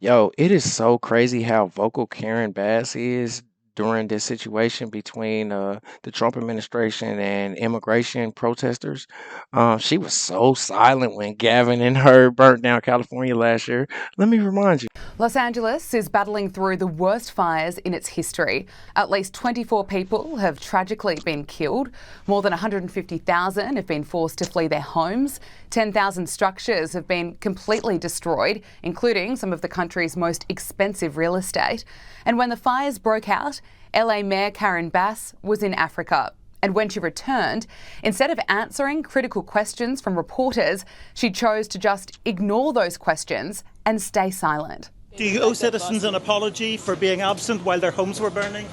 Yo, it is so crazy how vocal Karen Bass is during this situation between the Trump administration and immigration protesters. She was so silent when Gavin and her burnt down California last year. Let me remind you. Los Angeles is battling through the worst fires in its history. At least 24 people have tragically been killed. More than 150,000 have been forced to flee their homes. 10,000 structures have been completely destroyed, including some of the country's most expensive real estate. And when the fires broke out, LA Mayor Karen Bass was in Africa. And when she returned, instead of answering critical questions from reporters, she chose to just ignore those questions and stay silent. Do you owe citizens an apology for being absent while their homes were burning?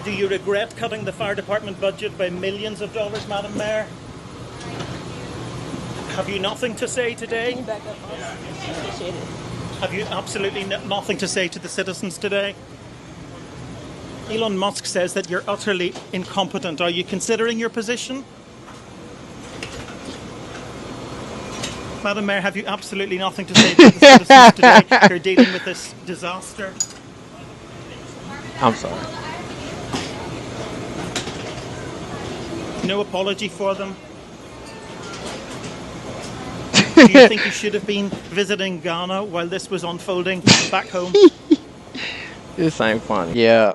Do you regret cutting the fire department budget by millions of dollars, Madam Mayor? Have you nothing to say today? Can you back up? I appreciate it. Have you absolutely nothing to say to the citizens today? Elon Musk says that you're utterly incompetent. Are you considering your position? Madam Mayor, have you absolutely nothing to say to the citizens today who are dealing with this disaster? I'm sorry. No apology for them? Do you think you should have been visiting Ghana while this was unfolding back home? This ain't funny. Yeah.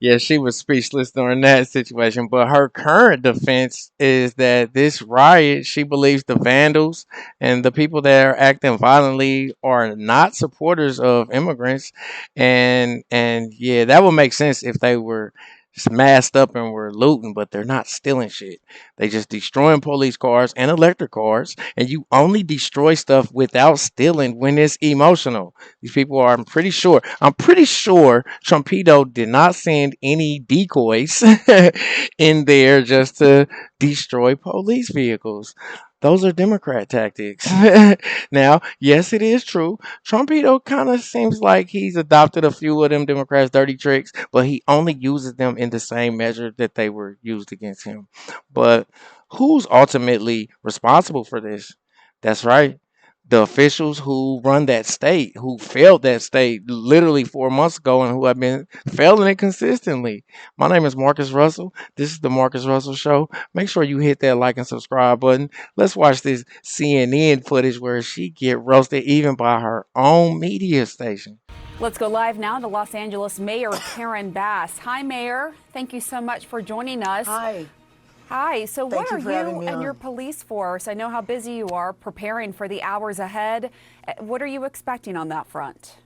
Yeah, she was speechless during that situation. But her current defense is that this riot, she believes the vandals and the people that are acting violently are not supporters of immigrants. And yeah, that would make sense if they were masked up and were looting, but they're not stealing shit. They just destroying police cars and electric cars, and you only destroy stuff without stealing when it's emotional. These people are, I'm pretty sure Trumpito did not send any decoys in there just to destroy police vehicles. Those are Democrat tactics. Now, yes, it is true. Trumpito kind of seems like he's adopted a few of them Democrats' dirty tricks, but he only uses them in the same measure that they were used against him. But who's ultimately responsible for this? That's right. The officials who run that state, who failed that state literally 4 months ago and who have been failing it consistently. My name is Marcus Russell. This is the Marcus Russell Show. Make sure you hit that like and subscribe button. Let's watch this CNN footage where she get roasted even by her own media station. Let's go live now to Los Angeles Mayor Karen Bass. Hi, Mayor. Thank you so much for joining us. Hi. Hi. So what are having you me and on. your police force? I know how busy you are preparing for the hours ahead. What are you expecting on that front?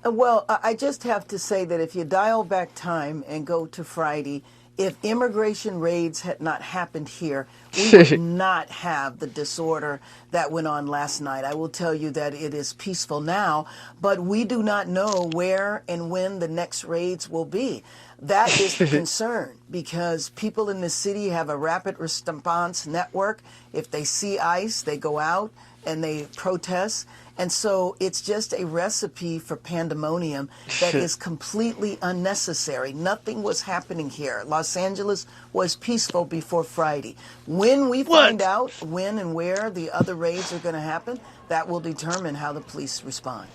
Well, I just have to say that if you dial back time and go to Friday, if immigration raids had not happened here, we would not have the disorder that went on last night. I will tell you that it is peaceful now, but we do not know where and when the next raids will be. That is the concern, because people in the city have a rapid response network. If they see ICE, they go out and they protest. And so it's just a recipe for pandemonium that is completely unnecessary. Nothing was happening here. Los Angeles was peaceful before Friday. When we find out when and where the other raids are going to happen, that will determine how the police respond.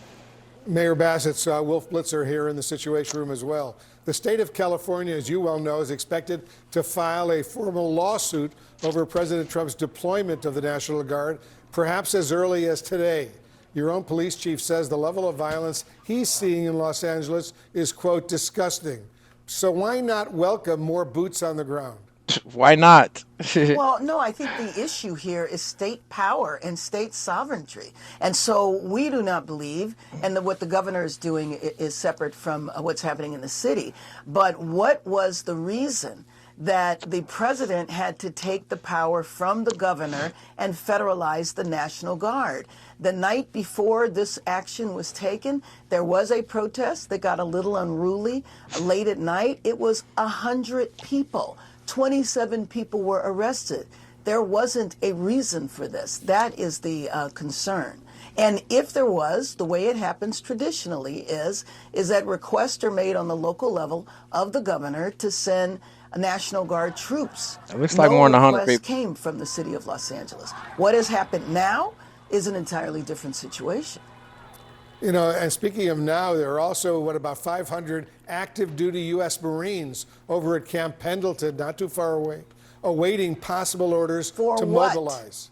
Mayor Bassett's Wolf Blitzer here in the Situation Room as well. The state of California, as you well know, is expected to file a formal lawsuit over President Trump's deployment of the National Guard, perhaps as early as today. Your own police chief says the level of violence he's seeing in Los Angeles is, quote, disgusting. So why not welcome more boots on the ground? Why not? Well, no, I think the issue here is state power and state sovereignty. And so we do not believe, and what the governor is doing is separate from what's happening in the city. But what was the reason that the president had to take the power from the governor and federalize the National Guard? The night before this action was taken, there was a protest that got a little unruly. Late at night, it was 100 people. 27 people were arrested. There wasn't a reason for this. That is the concern. And if there was, the way it happens traditionally is that requests are made on the local level of the governor to send National Guard troops. It looks like more than 100 request people came from the city of Los Angeles. What has happened now is an entirely different situation. You know, and speaking of now, there are also, about 500 active duty U.S. Marines over at Camp Pendleton, not too far away, awaiting possible orders For to what? mobilize.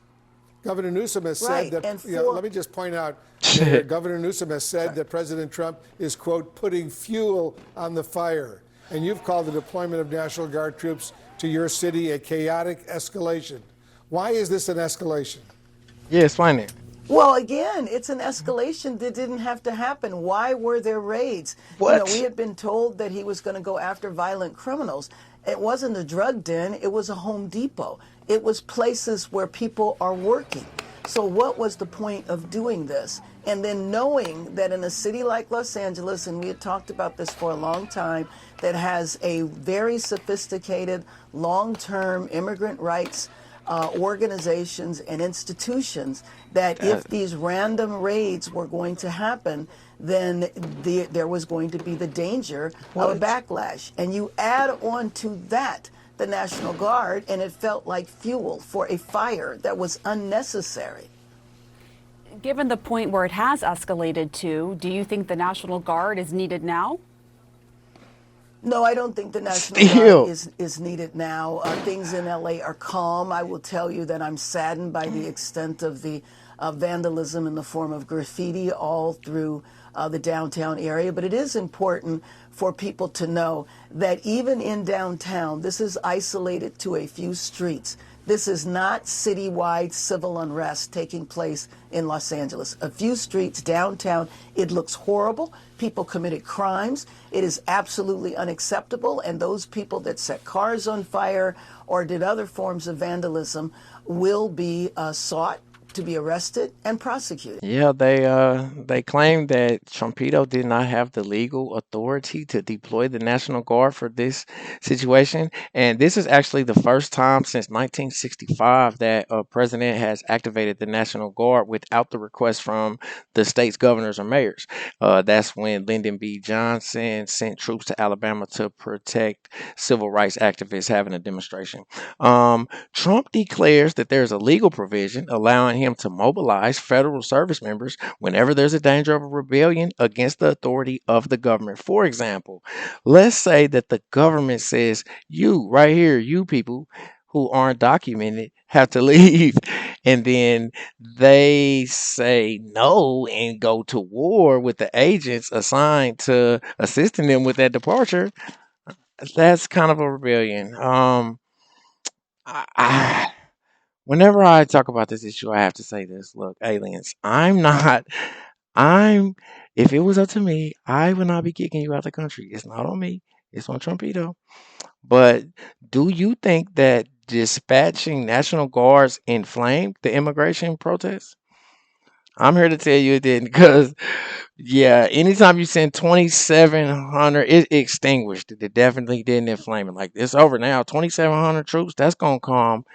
Governor Newsom has Right, said that, and let me just point out, Mayor, Governor Newsom has said that President Trump is, quote, putting fuel on the fire. And you've called the deployment of National Guard troops to your city a chaotic escalation. Why is this an escalation? Yeah, explain it. Well, again, it's an escalation that didn't have to happen. Why were there raids? You know, we What? had been told that he was going to go after violent criminals. It wasn't a drug den, it was a Home Depot. It was places where people are working. So what was the point of doing this? And then knowing that in a city like Los Angeles, and we had talked about this for a long time, that has a very sophisticated long-term immigrant rights organizations and institutions, that if these random raids were going to happen, then there was going to be the danger of a backlash. And you add on to that the National Guard, and it felt like fuel for a fire that was unnecessary. Given the point where it has escalated to, do you think the National Guard is needed now? No, I don't think the National Still. Guard is needed now. Things in LA are calm. I will tell you that I'm saddened by the extent of the vandalism in the form of graffiti all through the downtown area. But it is important for people to know that even in downtown, this is isolated to a few streets. This is not citywide civil unrest taking place in Los Angeles. A few streets downtown, it looks horrible. People committed crimes. It is absolutely unacceptable. And those people that set cars on fire or did other forms of vandalism will be sought to be arrested and prosecuted. Yeah, they claim that Trumpito did not have the legal authority to deploy the National Guard for this situation, and this is actually the first time since 1965 that a president has activated the National Guard without the request from the state's governors or mayors. That's when Lyndon B. Johnson sent troops to Alabama to protect civil rights activists having a demonstration. Trump declares that there's a legal provision allowing him to mobilize federal service members whenever there's a danger of a rebellion against the authority of the government. For example, let's say that the government says, you right here, you people who aren't documented have to leave. And then they say no and go to war with the agents assigned to assisting them with that departure. That's kind of a rebellion. I, Whenever I talk about this issue, I have to say this. Look, aliens, I'm not, I'm, if it was up to me, I would not be kicking you out the country. It's not on me, it's on Trumpito. But do you think that dispatching National Guards inflamed the immigration protests? I'm here to tell you it didn't, because, yeah, anytime you send 2,700, it extinguished it. It definitely didn't inflame it. Like, it's over now. 2,700 troops, that's going to calm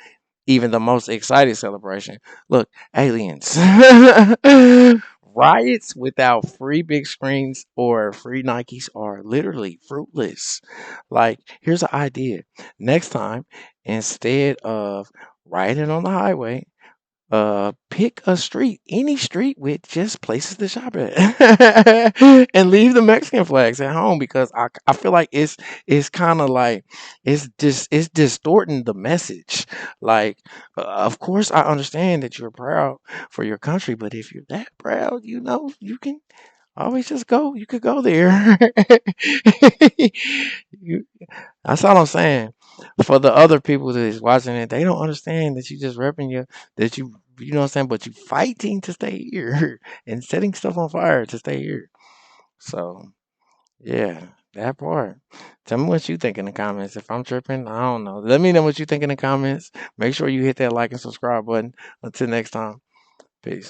even the most excited celebration. Look, aliens. Riots without free big screens or free Nikes are literally fruitless. Like, here's an idea. Next time, instead of riding on the highway, pick a street, any street with just places to shop at, and leave the Mexican flags at home, because I feel like it's kind of like it's distorting the message. Like, of course I understand that you're proud for your country, but if you're that proud, you can always just go. You could go there. you, that's all I'm saying. For the other people that is watching it, they don't understand that you just repping that you know what I'm saying, but you fighting to stay here and setting stuff on fire to stay here. So yeah, that part. Tell me what you think in the comments. If I'm tripping, I don't know. Let me know what you think in the comments. Make sure you hit that like and subscribe button. Until next time, peace.